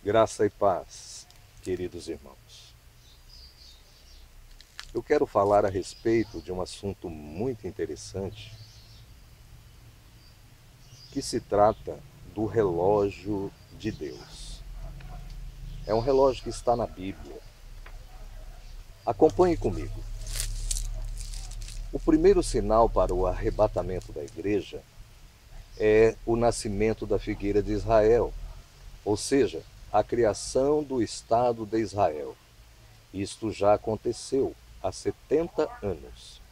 Graça e paz, queridos irmãos. Eu quero falar a respeito de um assunto muito interessante, que se trata do relógio de Deus. É um relógio que está na Bíblia. Acompanhe comigo. O primeiro sinal para o arrebatamento da igreja é o nascimento da figueira de Israel, ou seja, a criação do Estado de Israel. Isto já aconteceu há 70 anos.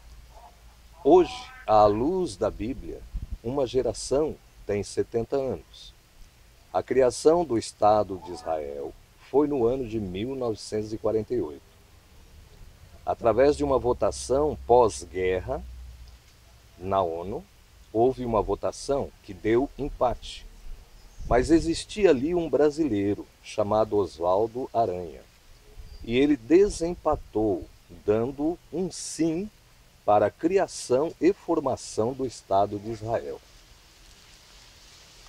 Hoje, à luz da Bíblia, uma geração tem 70 anos. A criação do Estado de Israel foi no ano de 1948. Através de uma votação pós-guerra na ONU, houve uma votação que deu empate. Mas existia ali um brasileiro chamado Oswaldo Aranha. E ele desempatou, dando um sim para a criação e formação do Estado de Israel.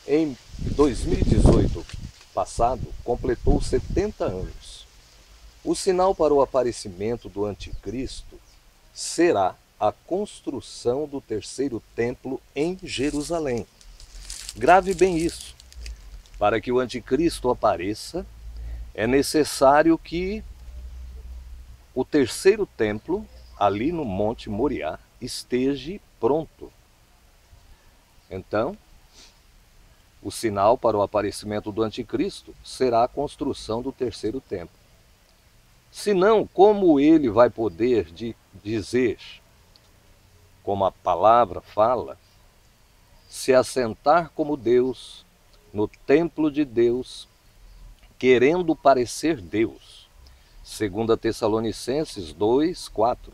Em 2018 passado, completou 70 anos. O sinal para o aparecimento do anticristo será a construção do terceiro templo em Jerusalém. Grave bem isso. Para que o anticristo apareça, é necessário que o terceiro templo, ali no Monte Moriá, esteja pronto. Então, o sinal para o aparecimento do anticristo será a construção do terceiro templo. Senão, como ele vai poder dizer, como a palavra fala, se assentar como Deus no templo de Deus, querendo parecer Deus? 2 Tessalonicenses 2:4.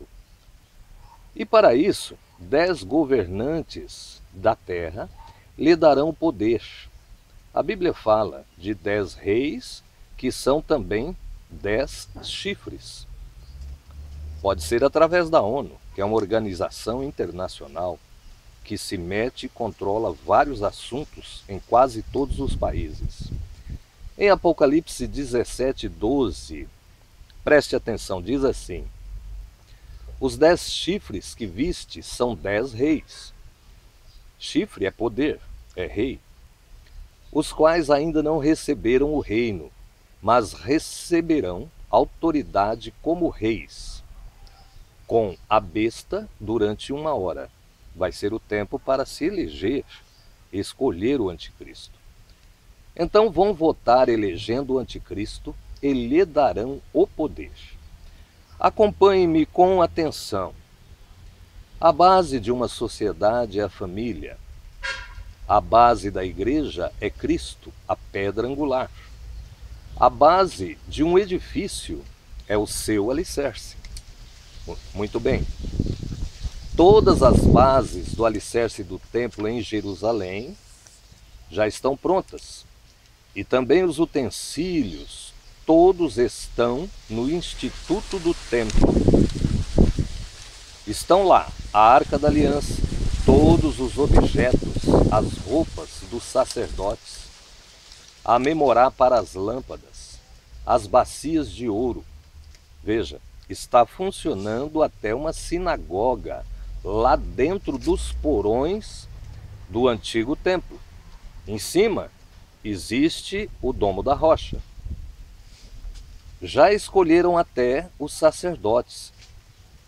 E para isso, 10 governantes da terra lhe darão poder. A Bíblia fala de 10 reis, que são também 10 chifres. Pode ser através da ONU, que é uma organização internacional que se mete e controla vários assuntos em quase todos os países. Em Apocalipse 17:12, preste atenção, diz assim: os 10 chifres que viste são 10 reis. Chifre é poder, é rei. Os quais ainda não receberam o reino, mas receberão autoridade como reis, com a besta durante 1 hora. Vai ser o tempo para se eleger, escolher o anticristo. Então vão votar elegendo o anticristo e lhe darão o poder. Acompanhe-me com atenção. A base de uma sociedade é a família. A base da igreja é Cristo, a pedra angular. A base de um edifício é o seu alicerce. Muito bem. Todas as bases do alicerce do templo em Jerusalém já estão prontas. E também os utensílios, todos estão no Instituto do Templo. Estão lá a Arca da Aliança, todos os objetos, as roupas dos sacerdotes, a memorar para as lâmpadas, as bacias de ouro. Veja, está funcionando até uma sinagoga lá dentro dos porões do antigo templo. Em cima existe o Domo da Rocha. Já escolheram até os sacerdotes,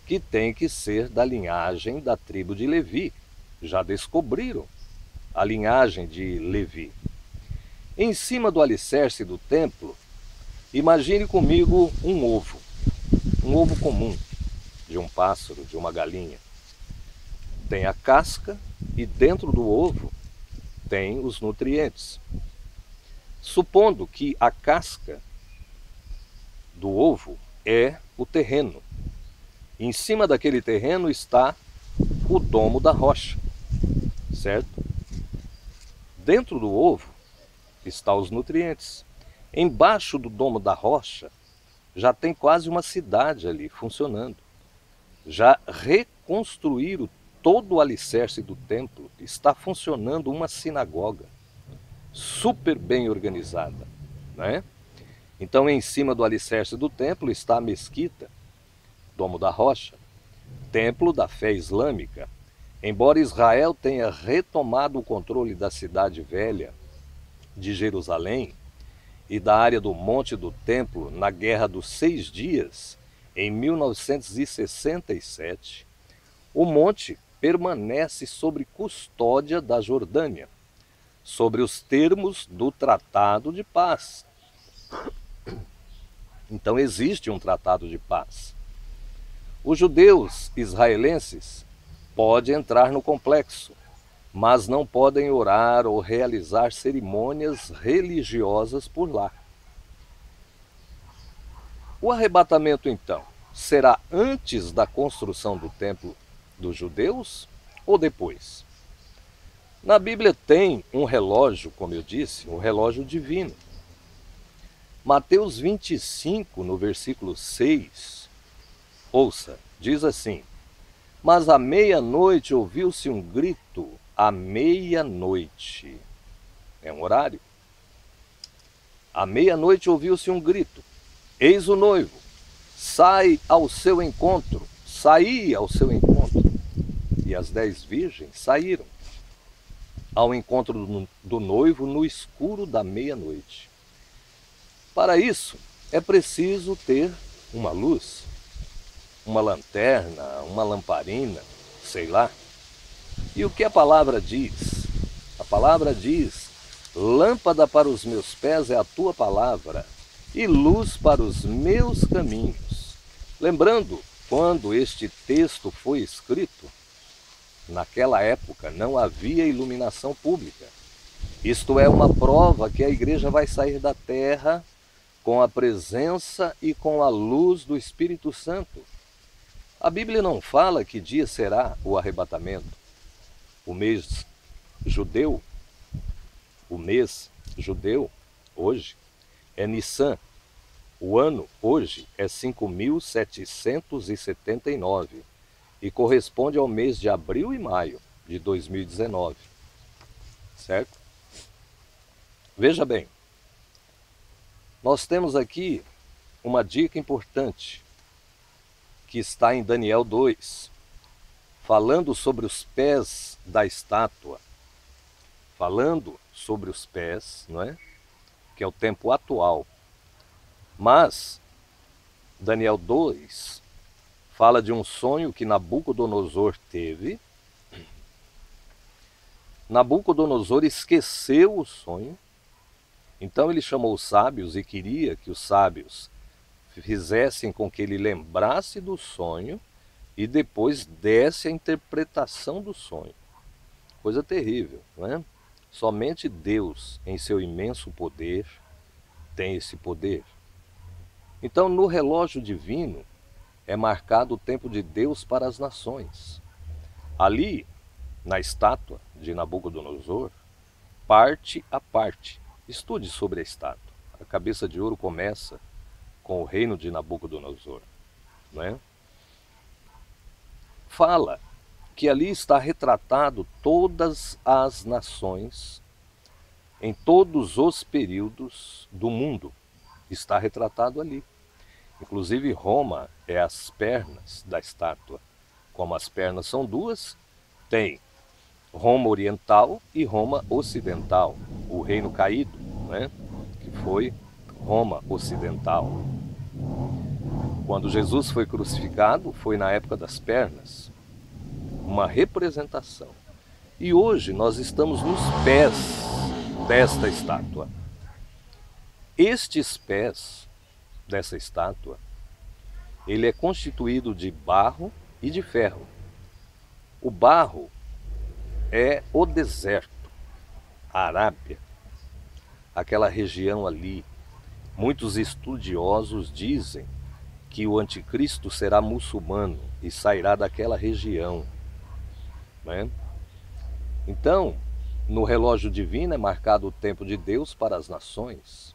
que têm que ser da linhagem da tribo de Levi. Já descobriram a linhagem de Levi. Em cima do alicerce do templo, imagine comigo um ovo comum, de um pássaro, de uma galinha. Tem a casca e dentro do ovo tem os nutrientes. Supondo que a casca do ovo é o terreno. Em cima daquele terreno está o domo da rocha, certo? Dentro do ovo estão os nutrientes. Embaixo do domo da rocha já tem quase uma cidade ali funcionando. Já reconstruíram todo o alicerce do templo, está funcionando uma sinagoga super bem organizada, né? Então, em cima do alicerce do templo está a mesquita, Domo da Rocha, templo da fé islâmica. Embora Israel tenha retomado o controle da cidade velha de Jerusalém e da área do Monte do Templo na Guerra dos 6 Dias, em 1967, o monte permanece sob custódia da Jordânia, sobre os termos do Tratado de Paz. Então existe um tratado de paz. Os judeus israelenses podem entrar no complexo, mas não podem orar ou realizar cerimônias religiosas por lá. O arrebatamento, então, será antes da construção do templo dos judeus ou depois? Na Bíblia tem um relógio, como eu disse, um relógio divino. Mateus 25, no versículo 6, ouça, diz assim: mas à meia-noite ouviu-se um grito, à meia-noite. É um horário. À meia-noite ouviu-se um grito: eis o noivo, sai ao seu encontro, saí ao seu encontro. E as 10 virgens saíram ao encontro do noivo no escuro da meia-noite. Para isso, é preciso ter uma luz, uma lanterna, uma lamparina, sei lá. E o que a palavra diz? A palavra diz: lâmpada para os meus pés é a tua palavra, e luz para os meus caminhos. Lembrando, quando este texto foi escrito, naquela época não havia iluminação pública. Isto é uma prova que a igreja vai sair da terra com a presença e com a luz do Espírito Santo. A Bíblia não fala que dia será o arrebatamento. O mês judeu, hoje, é Nissan. O ano, hoje, é 5.779 e corresponde ao mês de abril e maio de 2019. Certo? Veja bem, nós temos aqui uma dica importante que está em Daniel 2, falando sobre os pés da estátua, falando sobre os pés, não é? Que é o tempo atual. Mas Daniel 2 fala de um sonho que Nabucodonosor teve. Nabucodonosor esqueceu o sonho, então ele chamou os sábios e queria que os sábios fizessem com que ele lembrasse do sonho e depois desse a interpretação do sonho. Coisa terrível, não é? Somente Deus, em seu imenso poder, tem esse poder. Então, no relógio divino, é marcado o tempo de Deus para as nações. Ali, na estátua de Nabucodonosor, parte a parte. Estude sobre a estátua. A cabeça de ouro começa com o reino de Nabucodonosor, não é? Fala que ali está retratado todas as nações, em todos os períodos do mundo. Está retratado ali. Inclusive Roma é as pernas da estátua. Como as pernas são duas, tem Roma Oriental e Roma Ocidental, o reino caído, né? Que foi Roma Ocidental. Quando Jesus foi crucificado, foi na época das pernas, uma representação. E hoje nós estamos nos pés desta estátua. Estes pés dessa estátua, ele é constituído de barro e de ferro. O barro é o deserto, a Arábia, aquela região ali. Muitos estudiosos dizem que o anticristo será muçulmano e sairá daquela região, né? Então, no relógio divino é marcado o tempo de Deus para as nações.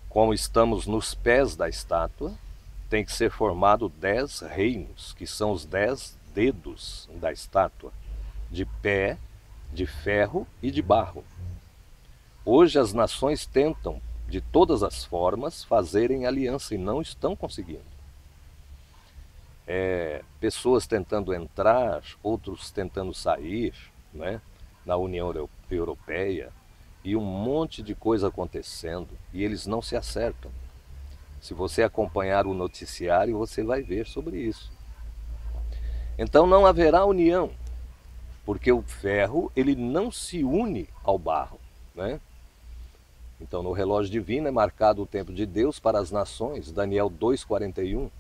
Como estamos nos pés da estátua, tem que ser formado 10 reinos, que são os 10 dedos da estátua, de pé, de ferro e de barro. Hoje as nações tentam de todas as formas, fazerem aliança e não estão conseguindo. Pessoas tentando entrar, outros tentando sair, né, na União Europeia, e um monte de coisa acontecendo, e eles não se acertam. Se você acompanhar o noticiário, você vai ver sobre isso. Então não haverá união, porque o ferro ele não se une ao barro, né? Então no relógio divino é marcado o tempo de Deus para as nações, Daniel 2,41.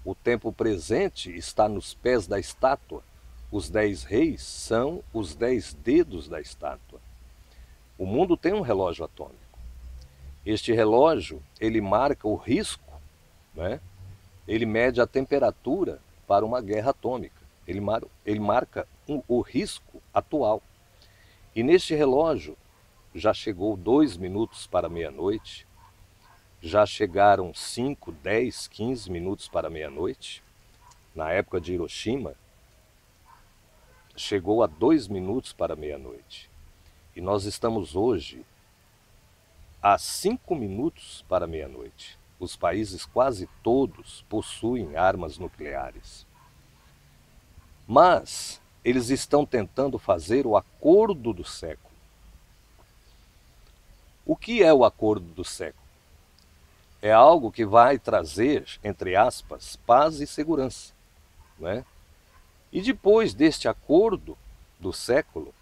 O tempo presente está nos pés da estátua. Os 10 reis são os 10 dedos da estátua. O mundo tem um relógio atômico. Este relógio, ele marca o risco, né? Ele mede a temperatura para uma guerra atômica. Ele marca o risco atual. E neste relógio já chegou 2 minutos para meia-noite, já chegaram 5, 10, 15 minutos para meia-noite. Na época de Hiroshima, chegou a 2 minutos para meia-noite. E nós estamos hoje a 5 minutos para meia-noite. Os países quase todos possuem armas nucleares. Mas eles estão tentando fazer o acordo do século. O que é o acordo do século? É algo que vai trazer, entre aspas, paz e segurança, né? E depois deste acordo do século,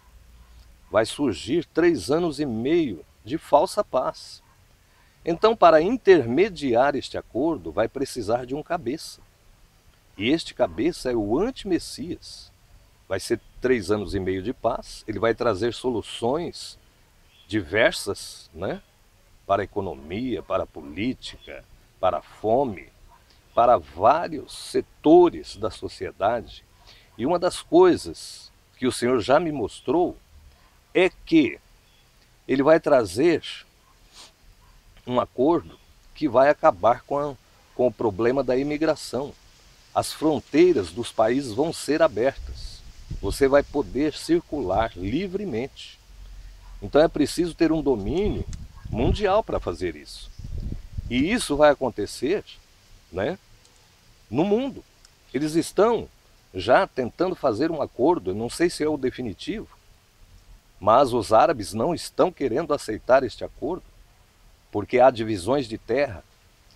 vai surgir 3 anos e meio de falsa paz. Então, para intermediar este acordo, vai precisar de um cabeça. E este cabeça é o anti-Messias. Vai ser 3 anos e meio de paz, ele vai trazer soluções diversas, né? Para a economia, para a política, para a fome, para vários setores da sociedade. E uma das coisas que o Senhor já me mostrou é que ele vai trazer um acordo que vai acabar com o problema da imigração. As fronteiras dos países vão ser abertas. Você vai poder circular livremente. Então é preciso ter um domínio mundial para fazer isso. E isso vai acontecer, né, no mundo. Eles estão já tentando fazer um acordo, eu não sei se é o definitivo, mas os árabes não estão querendo aceitar este acordo, porque há divisões de terra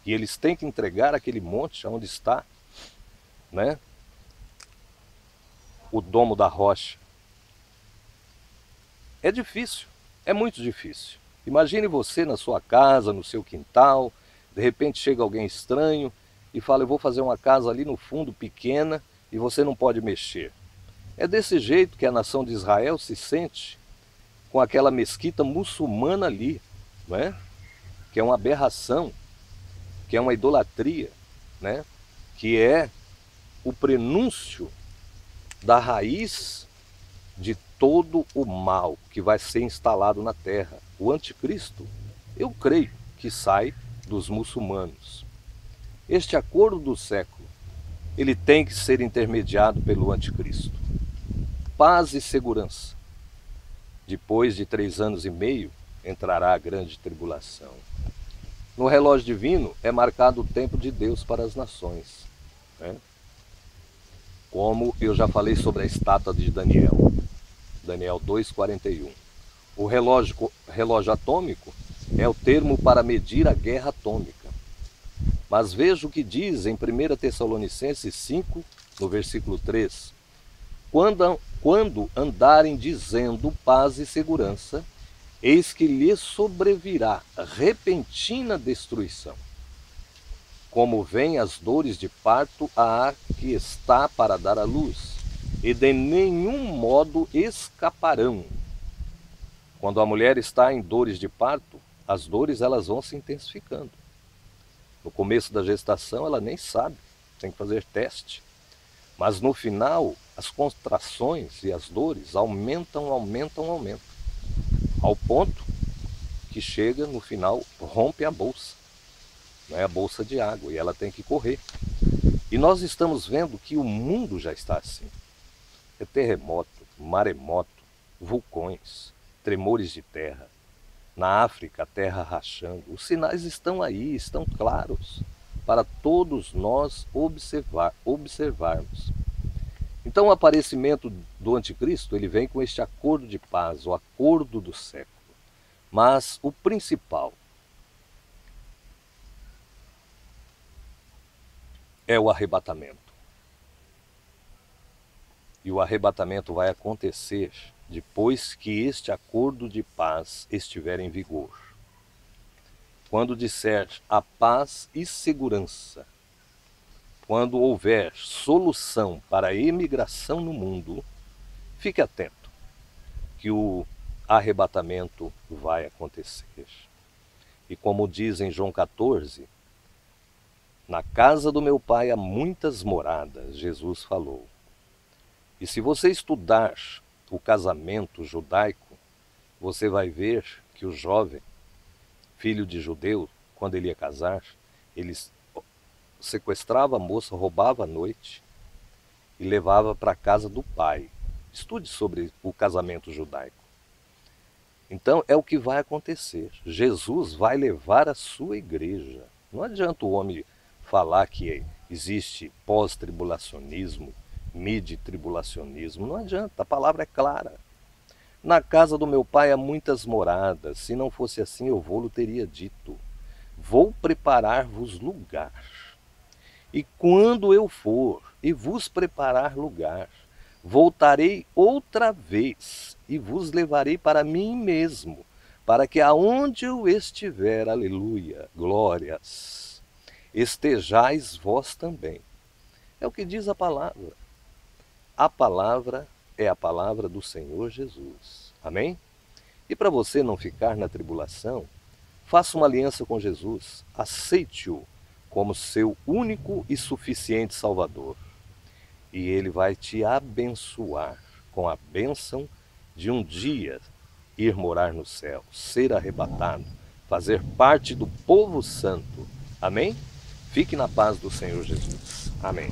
e eles têm que entregar aquele monte onde está, né, o domo da rocha. É difícil, é muito difícil. Imagine você na sua casa, no seu quintal, de repente chega alguém estranho e fala, eu vou fazer uma casa ali no fundo, pequena, e você não pode mexer. É desse jeito que a nação de Israel se sente com aquela mesquita muçulmana ali, não é? Que é uma aberração, que é uma idolatria, né? Que é o prenúncio da raiz de todo o mal que vai ser instalado na terra. O anticristo, eu creio que sai dos muçulmanos. Este acordo do século, ele tem que ser intermediado pelo anticristo. Paz e segurança. Depois de 3 anos e meio, entrará a grande tribulação. No relógio divino é marcado o tempo de Deus para as nações, né? Como eu já falei sobre a estátua de Daniel, Daniel 2,41. O relógio atômico é o termo para medir a guerra atômica. Mas veja o que diz em 1 Tessalonicenses 5, no versículo 3. Quando andarem dizendo paz e segurança, eis que lhes sobrevirá repentina destruição. Como vêm as dores de parto à que está para dar à luz, e de nenhum modo escaparão. Quando a mulher está em dores de parto, as dores elas vão se intensificando. No começo da gestação ela nem sabe, tem que fazer teste. Mas no final, as contrações e as dores aumentam, ao ponto que chega no final, rompe a bolsa, né, a bolsa de água, e ela tem que correr. E nós estamos vendo que o mundo já está assim. É terremoto, maremoto, vulcões, tremores de terra, Na África, a terra rachando. Os sinais estão aí, estão claros para todos nós observarmos. Então o aparecimento do anticristo, ele vem com este acordo de paz, o acordo do século. Mas o principal é o arrebatamento. E o arrebatamento vai acontecer depois que este acordo de paz estiver em vigor. Quando disser a paz e segurança, quando houver solução para a imigração no mundo, fique atento que o arrebatamento vai acontecer. E como diz em João 14, na casa do meu pai há muitas moradas, Jesus falou. E se você estudar o casamento judaico, você vai ver que o jovem, filho de judeu, quando ele ia casar, ele sequestrava a moça, roubava à noite e levava para a casa do pai. Estude sobre o casamento judaico. Então é o que vai acontecer. Jesus vai levar a sua igreja. Não adianta o homem falar que existe pós-tribulacionismo, mid-tribulacionismo. Não adianta, a palavra é clara. Na casa do meu pai há muitas moradas. Se não fosse assim, eu vou-lhe teria dito. Vou preparar-vos lugar. E quando eu for e vos preparar lugar, voltarei outra vez e vos levarei para mim mesmo, para que aonde eu estiver, aleluia, glórias, estejais vós também. É o que diz a palavra. A palavra é a palavra do Senhor Jesus. Amém? E para você não ficar na tribulação, faça uma aliança com Jesus. Aceite-o como seu único e suficiente Salvador. E Ele vai te abençoar com a bênção de um dia ir morar no céu, ser arrebatado, fazer parte do povo santo. Amém? Fique na paz do Senhor Jesus. Amém.